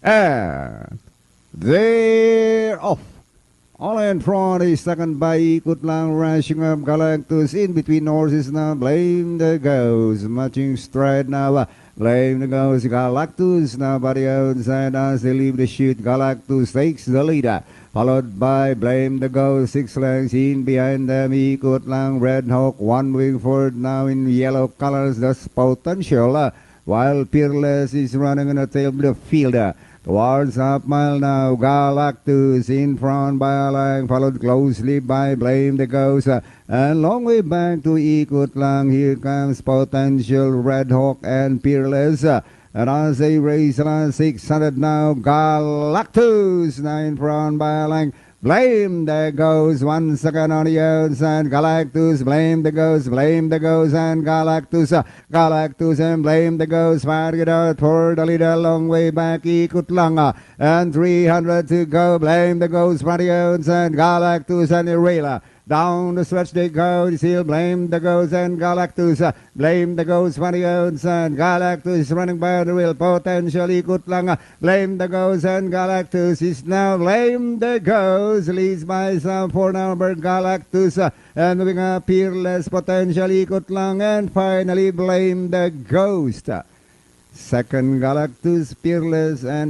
And they're off. All in front is second by ikot lang, rushing up Galactus in between horses now. Blame the Ghost, matching straight now. Blame the Ghost, Galactus now body outside as they leave the chute. Galactus takes the leader. Followed by Blame the Ghost, 6 lengths in behind them. Ikot lang, Red Hawk, one wing forward now in yellow colors. That's potential. While Peerless is running on the tail of the field. Towards half mile now, Galactus in front by a line, followed closely by Blame the Ghost. And long way back to ikot lang, here comes Potential, Red Hawk and Peerless. And as they race around 600 now, Galactus now in front by a line. Blame the Ghost, 1 second on the outside. Galactus, Blame the Ghost, Blame the Ghost, and Galactus. Galactus and Blame the Ghost. Fire it out for the leader, long way back. Ikot lang. And 300 to go. Blame the Ghost, for the outside. Galactus and Irela. Down the stretch they go, still Blame the Ghost and Galactus. Blame the Ghost for the outside. Galactus running by the wheel. Potential ikot lang. Blame the Ghost and Galactus is now Blame the Ghost. Leads by some 4 number Galactus. And moving up Peerless, Potential ikot lang. And finally Blame the Ghost. Second Galactus, Peerless and